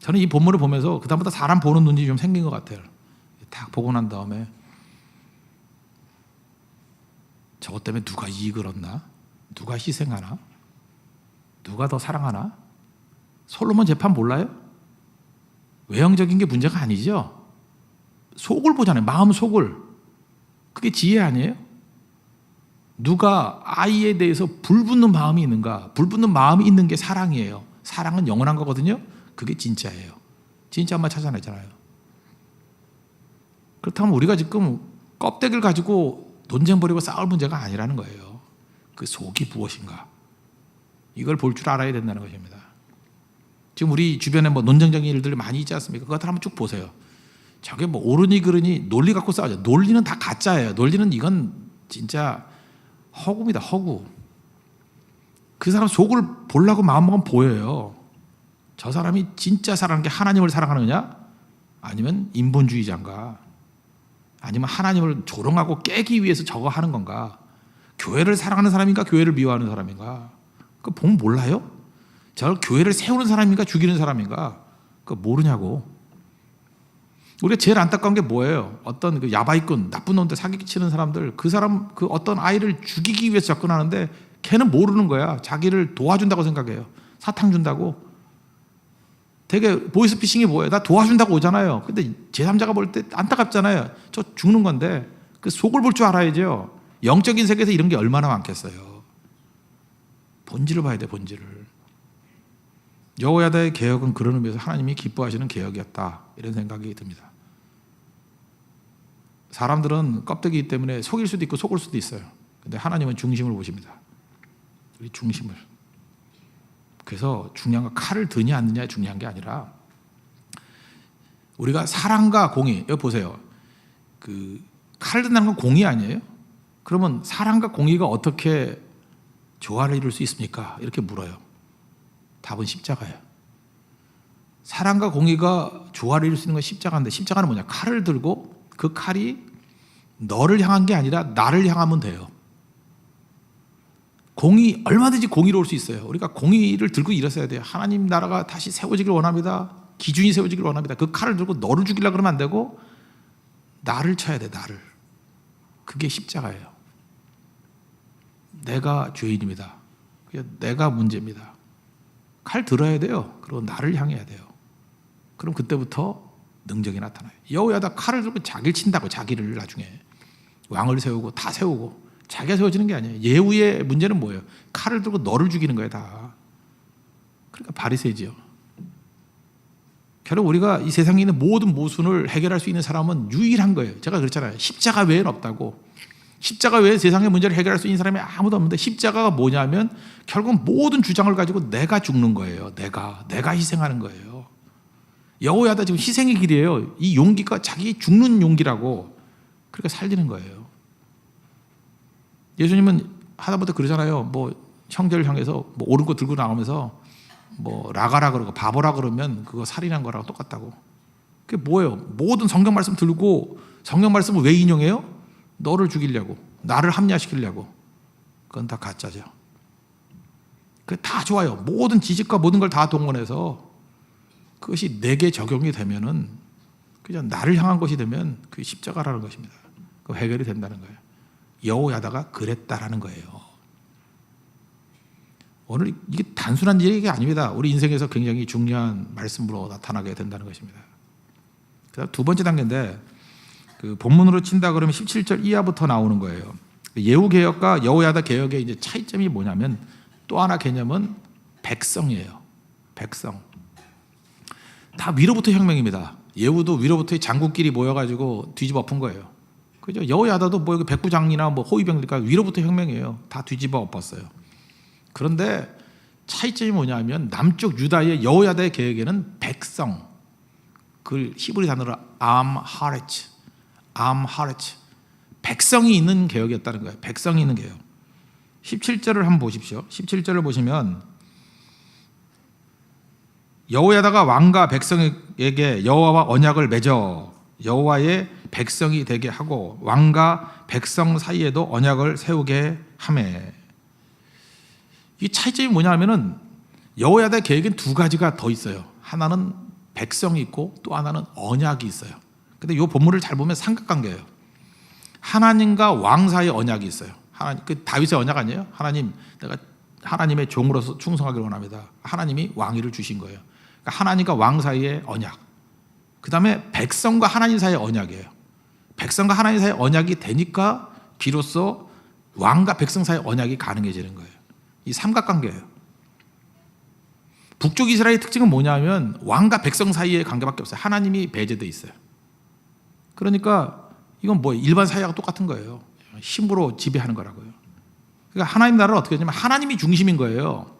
저는 이 본문을 보면서 그다음부터 사람 보는 눈이 좀 생긴 것 같아요. 딱 보고 난 다음에 저것 때문에 누가 이익을 얻나? 누가 희생하나? 누가 더 사랑하나? 솔로몬 재판 몰라요? 외형적인 게 문제가 아니죠. 속을 보잖아요. 마음 속을. 그게 지혜 아니에요? 누가 아이에 대해서 불붙는 마음이 있는가? 불붙는 마음이 있는 게 사랑이에요. 사랑은 영원한 거거든요. 그게 진짜예요. 진짜 엄마 찾아내잖아요. 그렇다면 우리가 지금 껍데기를 가지고 논쟁 벌이고 싸울 문제가 아니라는 거예요. 그 속이 무엇인가? 이걸 볼 줄 알아야 된다는 것입니다. 지금 우리 주변에 뭐 논쟁적인 일들이 많이 있지 않습니까? 그것들 한번 쭉 보세요. 저게 뭐 옳으니 그르니 논리 갖고 싸우죠. 논리는 다 가짜예요. 논리는 이건 진짜 허구입니다. 허구. 그 사람 속을 보려고 마음먹으면 보여요. 저 사람이 진짜 사랑하는 게 하나님을 사랑하느냐? 아니면 인본주의자인가? 아니면 하나님을 조롱하고 깨기 위해서 저거 하는 건가? 교회를 사랑하는 사람인가? 교회를 미워하는 사람인가? 그거 보면 몰라요? 저를 교회를 세우는 사람인가? 죽이는 사람인가? 그거 모르냐고. 우리가 제일 안타까운 게 뭐예요? 어떤 그 야바이꾼, 나쁜 놈들 사기치는 사람들, 그 사람 그 어떤 아이를 죽이기 위해서 접근하는데 걔는 모르는 거야. 자기를 도와준다고 생각해요. 사탕 준다고. 되게 보이스피싱이 뭐예요? 나 도와준다고 오잖아요. 근데 제3자가 볼 때 안타깝잖아요. 저 죽는 건데 그 속을 볼 줄 알아야죠. 영적인 세계에서 이런 게 얼마나 많겠어요. 본질을 봐야 돼, 본질을. 여호야다의 개혁은 그런 의미에서 하나님이 기뻐하시는 개혁이었다. 이런 생각이 듭니다. 사람들은 껍데기 때문에 속일 수도 있고 속을 수도 있어요. 근데 하나님은 중심을 보십니다. 우리 중심을. 그래서 중요한 건 칼을 드냐 안 드냐가 중요한 게 아니라 우리가 사랑과 공의, 여기 보세요. 그 칼을 든다는 건 공의 아니에요? 그러면 사랑과 공의가 어떻게 조화를 이룰 수 있습니까? 이렇게 물어요. 답은 십자가예요. 사랑과 공의가 조화를 이룰 수 있는 건 십자가인데 십자가는 뭐냐? 칼을 들고 그 칼이 너를 향한 게 아니라 나를 향하면 돼요. 공의, 얼마든지 공의로울 수 있어요. 우리가 공의를 들고 일어서야 돼요. 하나님 나라가 다시 세워지길 원합니다. 기준이 세워지길 원합니다. 그 칼을 들고 너를 죽이려고 그러면 안 되고 나를 쳐야 돼, 나를. 그게 십자가예요. 내가 죄인입니다. 내가 문제입니다. 칼 들어야 돼요. 그리고 나를 향해야 돼요. 그럼 그때부터 능력이 나타나요. 여호야다 칼을 들고 자기를 친다고, 자기를 나중에 왕을 세우고 다 세우고 자기가 세워지는 게 아니에요. 예후의 문제는 뭐예요? 칼을 들고 너를 죽이는 거예요, 다. 그러니까 바리새이지요. 결국 우리가 이 세상에 있는 모든 모순을 해결할 수 있는 사람은 유일한 거예요. 제가 그랬잖아요. 십자가 외에는 없다고. 십자가 외에 세상의 문제를 해결할 수 있는 사람이 아무도 없는데 십자가가 뭐냐면 결국 모든 주장을 가지고 내가 죽는 거예요. 내가 희생하는 거예요. 여호야다 지금 희생의 길이에요. 이 용기가 자기 죽는 용기라고. 그러니까 살리는 거예요. 예수님은 하다못해 그러잖아요. 뭐 형제를 향해서 뭐 옳은 거 들고 나오면서 뭐 라가라 그러고 바보라 그러면 그거 살인한 거라고 똑같다고. 그게 뭐예요? 모든 성경 말씀 들고 성경 말씀을 왜 인용해요? 너를 죽이려고, 나를 합리화시키려고. 그건 다 가짜죠. 그 다 좋아요. 모든 지식과 모든 걸 다 동원해서 그것이 내게 적용이 되면은 그냥 나를 향한 것이 되면 그 십자가라는 것입니다. 그 해결이 된다는 거예요. 여호야다가 그랬다라는 거예요. 오늘 이게 단순한 얘기가 아닙니다. 우리 인생에서 굉장히 중요한 말씀으로 나타나게 된다는 것입니다. 그다음 두 번째 단계인데 그 본문으로 친다 그러면 17절 이하부터 나오는 거예요. 예후 개혁과 여호야다 개혁의 이제 차이점이 뭐냐면 또 하나 개념은 백성이에요. 백성. 다 위로부터 혁명입니다. 예후도 위로부터 장군끼리 모여가지고 뒤집어 엎은 거예요. 그죠? 여호야다도 뭐 백부장이나 뭐 호위병들과 위로부터 혁명이에요. 다 뒤집어 엎었어요. 그런데 차이점이 뭐냐면 남쪽 유다의 여호야다의 계획에는 백성, 그 히브리 단어로 암하레츠, 백성이 있는 개혁이었다는 거예요. 백성이 있는 개혁. 17절을 한번 보십시오. 17절을 보시면 여호야다가 왕과 백성에게 여호와와 언약을 맺어 여호와의 백성이 되게 하고 왕과 백성 사이에도 언약을 세우게 하매. 이 차이점이 뭐냐면은 여호야다의 계획은 두 가지가 더 있어요. 하나는 백성이 있고 또 하나는 언약이 있어요. 근데 이 본문을 잘 보면 삼각관계예요. 하나님과 왕 사이의 언약이 있어요. 하나님, 그 다윗의 언약 아니에요? 하나님, 내가 하나님의 종으로서 충성하기를 원합니다. 하나님이 왕위를 주신 거예요. 그러니까 하나님과 왕 사이의 언약. 그 다음에 백성과 하나님 사이의 언약이에요. 백성과 하나님 사이의 언약이 되니까 비로소 왕과 백성 사이의 언약이 가능해지는 거예요. 이 삼각관계예요. 북쪽 이스라엘의 특징은 뭐냐면 왕과 백성 사이의 관계밖에 없어요. 하나님이 배제되어 있어요. 그러니까 이건 뭐 일반 사회와 똑같은 거예요. 힘으로 지배하는 거라고요. 그러니까 하나님 나라를 어떻게 하냐면 하나님이 중심인 거예요.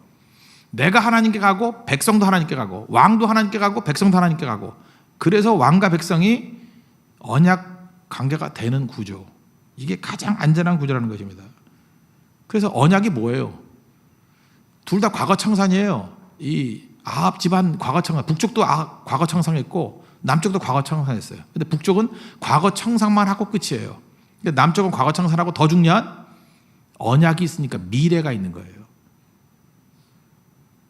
내가 하나님께 가고 백성도 하나님께 가고 왕도 하나님께 가고 백성도 하나님께 가고, 그래서 왕과 백성이 언약 관계가 되는 구조. 이게 가장 안전한 구조라는 것입니다. 그래서 언약이 뭐예요? 둘 다 과거 청산이에요. 이 아합 집안 과거 청산, 북쪽도 과거 청산했고 남쪽도 과거 청산했어요. 근데 북쪽은 과거 청산만 하고 끝이에요. 근데 남쪽은 과거 청산하고 더 중요한 언약이 있으니까 미래가 있는 거예요.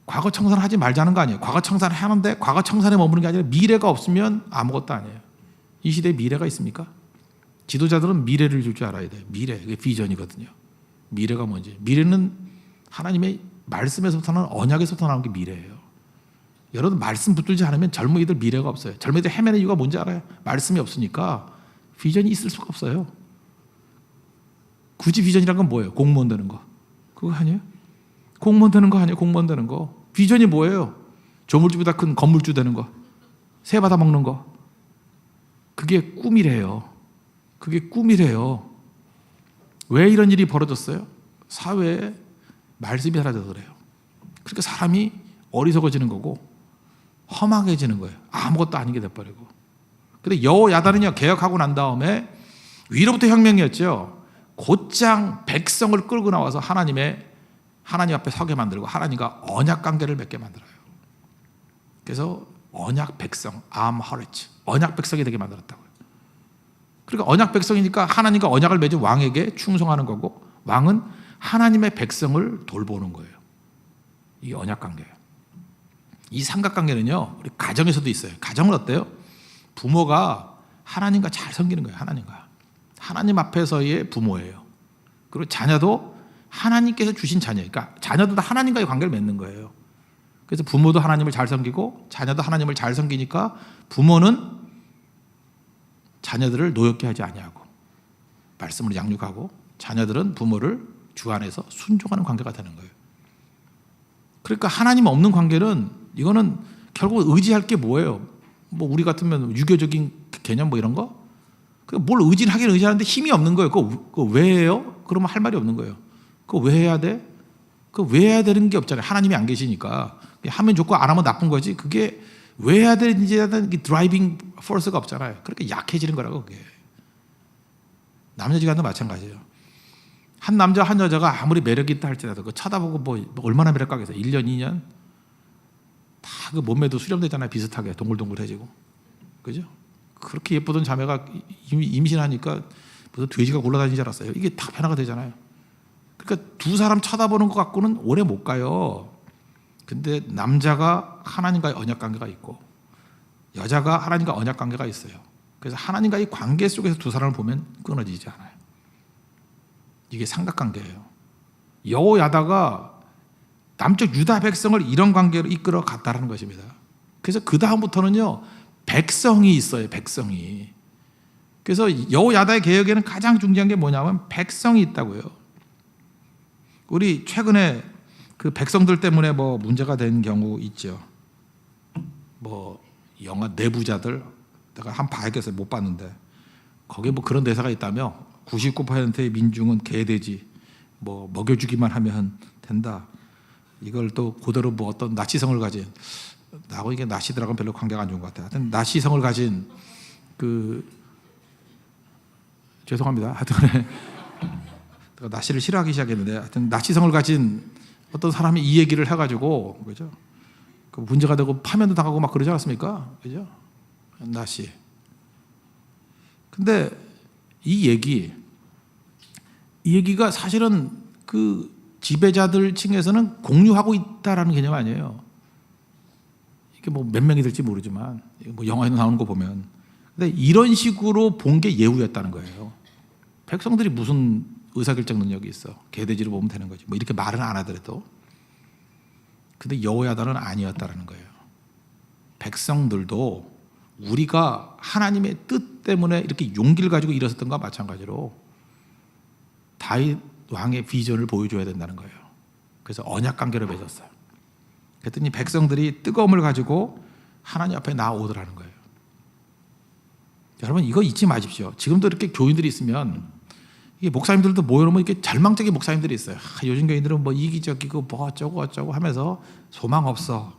과거 청산하지 말자는 거 아니에요. 과거 청산하는데 과거 청산에 머무는 게 아니라 미래가 없으면 아무것도 아니에요. 이 시대에 미래가 있습니까? 지도자들은 미래를 줄 줄 알아야 돼요. 미래, 그게 비전이거든요. 미래가 뭔지. 미래는 하나님의 말씀에서부터 나는 언약에서부터 나오는 게 미래예요. 여러분 말씀 붙들지 않으면 젊은이들 미래가 없어요. 젊은이들 헤매는 이유가 뭔지 알아요? 말씀이 없으니까 비전이 있을 수가 없어요. 굳이 비전이란 건 뭐예요? 공무원 되는 거. 그거 아니에요? 공무원 되는 거 아니에요? 공무원 되는 거. 비전이 뭐예요? 조물주보다 큰 건물주 되는 거. 새 받아 먹는 거. 그게 꿈이래요. 그게 꿈이래요. 왜 이런 일이 벌어졌어요? 사회에 말씀이 사라져서 그래요. 그러니까 사람이 어리석어지는 거고 험악해지는 거예요. 아무것도 아닌 게 돼버리고. 근데 여호야다는요, 개혁하고 난 다음에 위로부터 혁명이었죠. 곧장 백성을 끌고 나와서 하나님 앞에 서게 만들고 하나님과 언약 관계를 맺게 만들어요. 그래서 언약 백성, 암하레츠, 언약 백성이 되게 만들었다고요. 그러니까 언약 백성이니까 하나님과 언약을 맺은 왕에게 충성하는 거고, 왕은 하나님의 백성을 돌보는 거예요. 이 언약 관계예요. 이 삼각관계는요, 우리 가정에서도 있어요. 가정은 어때요? 부모가 하나님과 잘 섬기는 거예요. 하나님 앞에서의 부모예요. 그리고 자녀도 하나님께서 주신 자녀예요. 그러니까 자녀도 다 하나님과의 관계를 맺는 거예요. 그래서 부모도 하나님을 잘 섬기고 자녀도 하나님을 잘 섬기니까 부모는 자녀들을 노엽게 하지 아니하고 말씀을 양육하고, 자녀들은 부모를 주 안에서 순종하는 관계가 되는 거예요. 그러니까 하나님 없는 관계는, 이거는 결국 의지할 게 뭐예요? 뭐 우리 같으면 유교적인 개념 뭐 이런 거? 뭘 의지하긴 의지하는데 힘이 없는 거예요. 그거 왜 해요? 그러면 할 말이 없는 거예요. 그거 왜 해야 돼? 그거 왜 해야 되는 게 없잖아요. 하나님이 안 계시니까. 하면 좋고 안 하면 나쁜 거지. 그게 왜 해야 되는지에 대한 드라이빙 포스가 없잖아요. 그렇게 약해지는 거라고, 그게. 남녀지간도 마찬가지예요. 한 남자 한 여자가 아무리 매력이 있다 할지라도 그 쳐다보고 뭐 얼마나 매력가겠어요. 1년 2년 다 그 몸매도 수렴되잖아요. 비슷하게 동글동글해지고, 그죠? 그렇게 예쁘던 자매가 임신하니까 무슨 돼지가 굴러다니는 줄 알았어요. 이게 다 변화가 되잖아요. 그러니까 두 사람 쳐다보는 것 갖고는 오래 못 가요. 근데 남자가 하나님과의 언약 관계가 있고 여자가 하나님과 언약 관계가 있어요. 그래서 하나님과의 관계 속에서 두 사람을 보면 끊어지지 않아요. 이게 삼각관계예요. 여호야다가 남쪽 유다 백성을 이런 관계로 이끌어 갔다라는 것입니다. 그래서 그 다음부터는요 백성이 있어요. 백성이. 그래서 여호야다의 개혁에는 가장 중요한 게 뭐냐면 백성이 있다고요. 우리 최근에 그 백성들 때문에 뭐 문제가 된 경우 있죠. 뭐 영화 내부자들 내가 한 봐야겠어요. 못 봤는데 거기에 뭐 그런 대사가 있다며 99%의 민중은 개돼지 뭐 먹여주기만 하면 된다. 이걸 또 그대로 뭐 어떤 나치성을 가진 나하고 이게 나치들하고는 별로 관계가 안 좋은 것 같아요. 하여튼 나치성을 가진 그 죄송합니다. 하여튼 내가 나치를 싫어하기 시작했는데 하여튼 나치성을 가진 어떤 사람이 이 얘기를 해가지고 그죠? 그 문제가 되고 파면도 당하고 막 그러지 않았습니까? 그죠? 나치. 근데 이 얘기가 사실은 그 지배자들 층에서는 공유하고 있다라는 개념 아니에요. 이게 뭐 몇 명이 될지 모르지만 뭐 영화에도 나오는 거 보면 근데 이런 식으로 본 게 예후였다는 거예요. 백성들이 무슨 의사결정 능력이 있어? 개돼지로 보면 되는 거지. 뭐 이렇게 말은 안 하더라도. 근데 여호야다는 아니었다라는 거예요. 백성들도 우리가 하나님의 뜻 때문에 이렇게 용기를 가지고 일어섰던 것과 마찬가지로 다윗 왕의 비전을 보여줘야 된다는 거예요. 그래서 언약 관계를 맺었어요. 그랬더니 백성들이 뜨거움을 가지고 하나님 앞에 나아오더라는 거예요. 여러분 이거 잊지 마십시오. 지금도 이렇게 교인들이 있으면 이게 목사님들도 모여놓으면 이렇게 절망적인 목사님들이 있어요. 요즘 교인들은 뭐 이기적이고 뭐 어쩌고 하면서 소망 없어.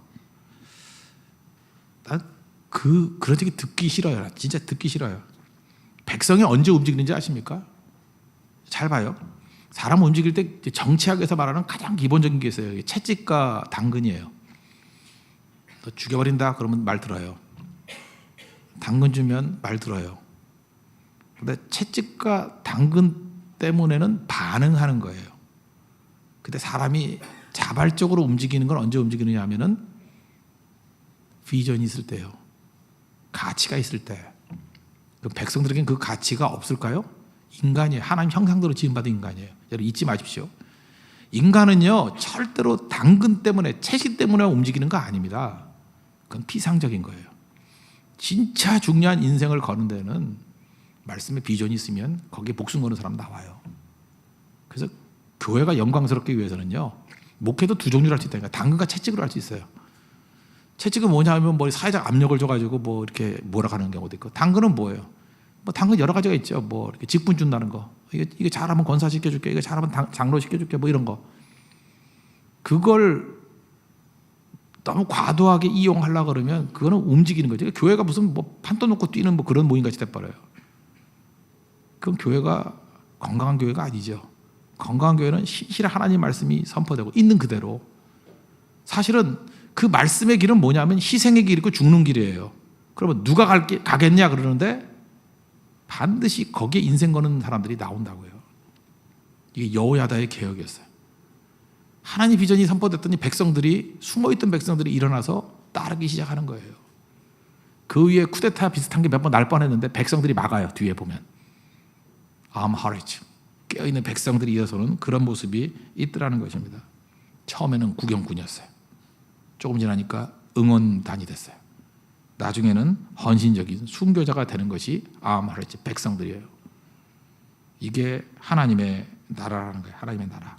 난 그런 얘기 듣기 싫어요. 진짜 듣기 싫어요. 백성이 언제 움직이는지 아십니까? 잘 봐요. 사람 움직일 때 정치학에서 말하는 가장 기본적인 게 있어요. 채찍과 당근이에요. 너 죽여버린다 그러면 말 들어요. 당근 주면 말 들어요. 근데 채찍과 당근 때문에는 반응하는 거예요. 근데 사람이 자발적으로 움직이는 건 언제 움직이느냐 하면은 비전이 있을 때요. 가치가 있을 때. 그럼 백성들에게는 그 가치가 없을까요? 인간이에요. 하나님 형상대로 지음받은 인간이에요. 여러분 잊지 마십시오. 인간은요 절대로 당근 때문에 채식 때문에 움직이는 거 아닙니다. 그건 피상적인 거예요. 진짜 중요한 인생을 거는 데는 말씀에 비전이 있으면 거기에 목숨 거는 사람 나와요. 그래서 교회가 영광스럽기 위해서는요 목회도 두 종류로 할 수 있다니까. 당근과 채찍으로 할 수 있어요. 채찍은 뭐냐 하면 뭐 사회적 압력을 줘가지고 뭐 이렇게 몰아가는 경우도 있고, 당근은 뭐예요? 뭐 당근 여러 가지가 있죠. 뭐 이렇게 직분 준다는 거. 이게 잘하면 권사 시켜줄게. 이거 잘하면 장로 시켜줄게. 뭐 이런 거. 그걸 너무 과도하게 이용하려고 그러면 그거는 움직이는 거죠. 교회가 무슨 뭐 판돈 놓고 뛰는 뭐 그런 모임같이 돼버려요. 그건 교회가 건강한 교회가 아니죠. 건강한 교회는 신실한 하나님 말씀이 선포되고 있는 그대로. 사실은 그 말씀의 길은 뭐냐면 희생의 길이고 죽는 길이에요. 그러면 누가 가겠냐 그러는데 반드시 거기에 인생 거는 사람들이 나온다고요. 이게 여호야다의 개혁이었어요. 하나님 비전이 선포됐더니 백성들이, 숨어있던 백성들이 일어나서 따르기 시작하는 거예요. 그 위에 쿠데타 비슷한 게 몇 번 날 뻔했는데 백성들이 막아요. 뒤에 보면 암하레츠 깨어있는 백성들이 일어서는 그런 모습이 있더라는 것입니다. 처음에는 구경꾼이었어요. 조금 지나니까 응원단이 됐어요. 나중에는 헌신적인 순교자가 되는 것이 암하레츠 백성들이에요. 이게 하나님의 나라라는 거예요. 하나님의 나라.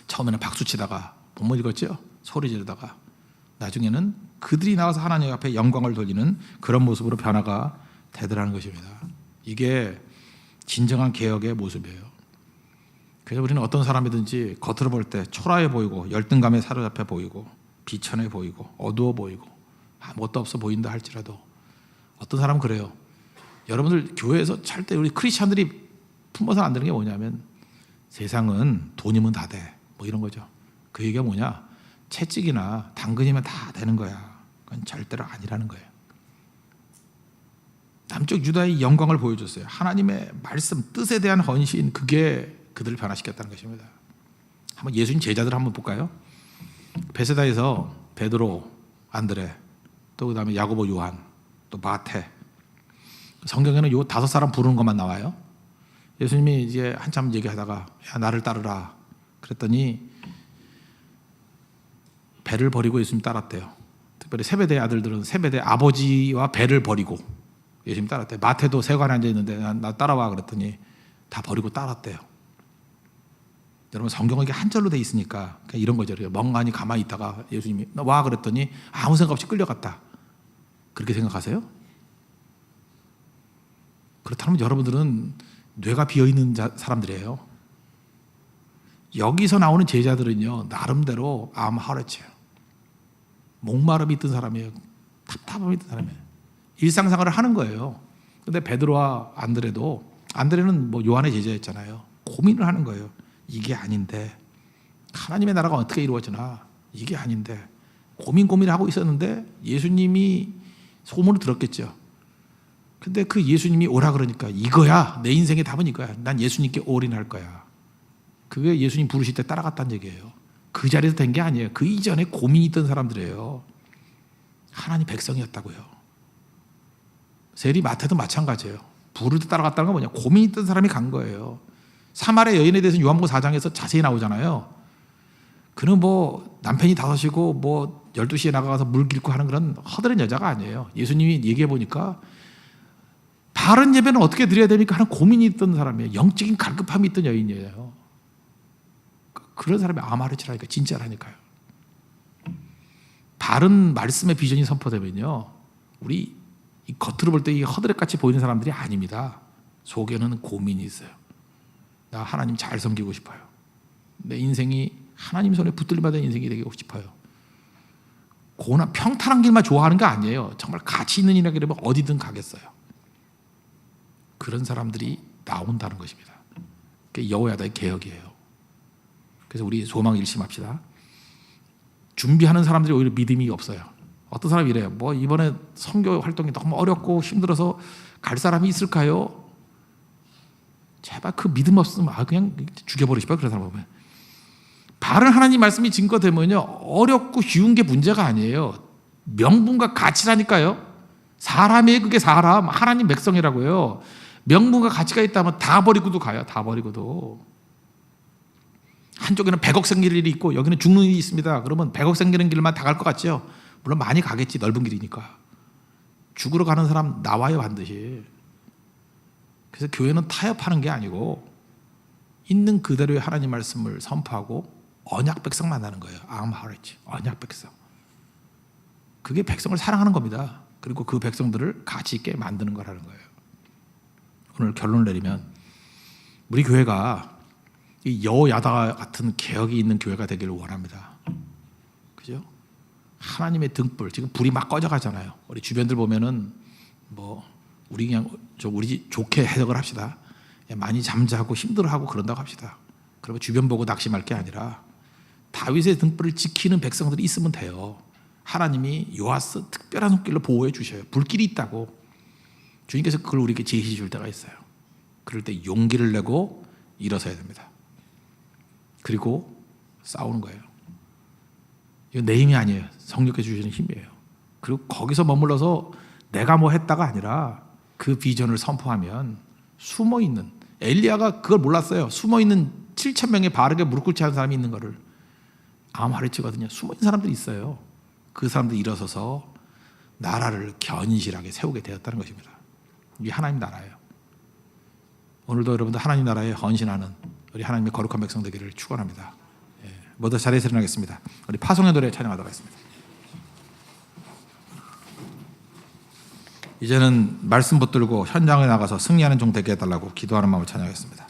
처음에는 박수치다가 못 읽었죠? 소리 지르다가 나중에는 그들이 나와서 하나님 앞에 영광을 돌리는 그런 모습으로 변화가 되더라는 것입니다. 이게 진정한 개혁의 모습이에요. 그래서 우리는 어떤 사람이든지 겉으로 볼 때 초라해 보이고 열등감에 사로잡혀 보이고 비천해 보이고 어두워 보이고 아무것도 없어 보인다 할지라도, 어떤 사람은 그래요. 여러분들 교회에서 절대 우리 크리스찬들이 품어서는 안 되는 게 뭐냐면 세상은 돈이면 다 돼. 뭐 이런 거죠. 그 얘기가 뭐냐? 채찍이나 당근이면 다 되는 거야. 그건 절대로 아니라는 거예요. 남쪽 유다의 영광을 보여줬어요. 하나님의 말씀, 뜻에 대한 헌신, 그게 그들을 변화시켰다는 것입니다. 한번 예수님 제자들 한번 볼까요? 베세다에서 베드로, 안드레, 또 그다음에 야고보, 요한, 또 마태. 성경에는 요 5사람 부르는 것만 나와요. 예수님이 이제 한참 얘기하다가 야 나를 따르라 그랬더니 배를 버리고 예수님 따랐대요. 특별히 세베대 아들들은 세베대 아버지와 배를 버리고 예수님 따랐대요. 마태도 세관에 앉아 있는데 나 따라와 그랬더니 다 버리고 따랐대요. 여러분 성경은 이게 한절로 돼 있으니까 그냥 이런 거죠. 멍하니 가만히 있다가 예수님이 와 그랬더니 아무 생각 없이 끌려갔다. 그렇게 생각하세요? 그렇다면 여러분들은 뇌가 비어있는 사람들이에요. 여기서 나오는 제자들은요 나름대로 암하르치예요. 목마름이 있던 사람이에요. 답답함이 있던 사람이에요. 일상생활을 하는 거예요. 근데 베드로와 안드레는 뭐 요한의 제자였잖아요. 고민을 하는 거예요. 이게 아닌데 하나님의 나라가 어떻게 이루어지나 이게 아닌데 고민을 하고 있었는데 예수님이 소문을 들었겠죠. 근데 그 예수님이 오라 그러니까 이거야 내 인생의 답은 이거야. 난 예수님께 올인할 거야. 그게 예수님 부르실 때 따라갔다는 얘기예요. 그 자리에서 된 게 아니에요. 그 이전에 고민이 있던 사람들이에요. 하나님 백성이었다고요. 세리 마태도 마찬가지예요. 부를 때 따라갔다는 건 뭐냐? 고민이 있던 사람이 간 거예요. 사마리아 여인에 대해서는 요한복음 4장에서 자세히 나오잖아요. 그는 뭐 남편이 5이고 뭐 12시에 나가서 물 길고 하는 그런 허드렛 여자가 아니에요. 예수님이 얘기해 보니까 바른 예배는 어떻게 드려야 됩니까 하는 고민이 있던 사람이에요. 영적인 갈급함이 있던 여인이에요. 그런 사람이 아마르치라니까 진짜라니까요. 바른 말씀의 비전이 선포되면요 우리 이 겉으로 볼 때 이 허드렛같이 보이는 사람들이 아닙니다. 속에는 고민이 있어요. 나 하나님 잘 섬기고 싶어요. 내 인생이 하나님 손에 붙들림받은 인생이 되고 싶어요. 고난 평탄한 길만 좋아하는 게 아니에요. 정말 가치 있는 일이라 그러면 어디든 가겠어요. 그런 사람들이 나온다는 것입니다. 그게 여호야다의 개혁이에요. 그래서 우리 소망 일심합시다. 준비하는 사람들이 오히려 믿음이 없어요. 어떤 사람이 이래요. 뭐 이번에 선교 활동이 너무 어렵고 힘들어서 갈 사람이 있을까요? 제발 그 믿음 없으면 그냥 죽여버리고 싶어요. 그런 사람 보면. 바른 하나님 말씀이 증거되면요 어렵고 쉬운 게 문제가 아니에요. 명분과 가치라니까요. 사람이에요. 그게 사람. 하나님 백성이라고요. 명분과 가치가 있다면 다 버리고도 가요. 다 버리고도. 한쪽에는 100억 생길 일이 있고 여기는 죽는 일이 있습니다. 그러면 100억 생기는 길만 다 갈 것 같죠? 물론 많이 가겠지. 넓은 길이니까. 죽으러 가는 사람 나와요 반드시. 그래서 교회는 타협하는 게 아니고 있는 그대로의 하나님 말씀을 선포하고 언약 백성 만나는 거예요. 암하르치 언약 백성. 그게 백성을 사랑하는 겁니다. 그리고 그 백성들을 가치 있게 만드는 거라는 거예요. 오늘 결론을 내리면 우리 교회가 이 여호야다 같은 개혁이 있는 교회가 되기를 원합니다. 그죠? 하나님의 등불 지금 불이 막 꺼져가잖아요. 우리 주변들 보면은 뭐 우리 그냥 우리 좋게 해석을 합시다. 많이 잠자고 힘들어하고 그런다고 합시다. 그러면 주변 보고 낙심할 게 아니라 다윗의 등불을 지키는 백성들이 있으면 돼요. 하나님이 요아스 특별한 손길로 보호해 주셔요. 불길이 있다고. 주님께서 그걸 우리에게 제시해 줄 때가 있어요. 그럴 때 용기를 내고 일어서야 됩니다. 그리고 싸우는 거예요. 이건 내 힘이 아니에요. 성령께 주시는 힘이에요. 그리고 거기서 머물러서 내가 뭐 했다가 아니라 그 비전을 선포하면 숨어있는 엘리야가 그걸 몰랐어요. 숨어있는 7,000명의 바르게 무릎 꿇지 않은 사람이 있는 거를 암하르치거든요. 숨어있는 사람들이 있어요. 그 사람들이 일어서서 나라를 견실하게 세우게 되었다는 것입니다. 이게 하나님 나라예요. 오늘도 여러분들 하나님 나라에 헌신하는 우리 하나님의 거룩한 백성 되기를 축원합니다. 모두 자리에서 일어나겠습니다. 우리 파송의 노래 찬양하도록 하겠습니다. 이제는 말씀 붙들고 현장에 나가서 승리하는 종 되게 해달라고 기도하는 마음을 찬양하겠습니다.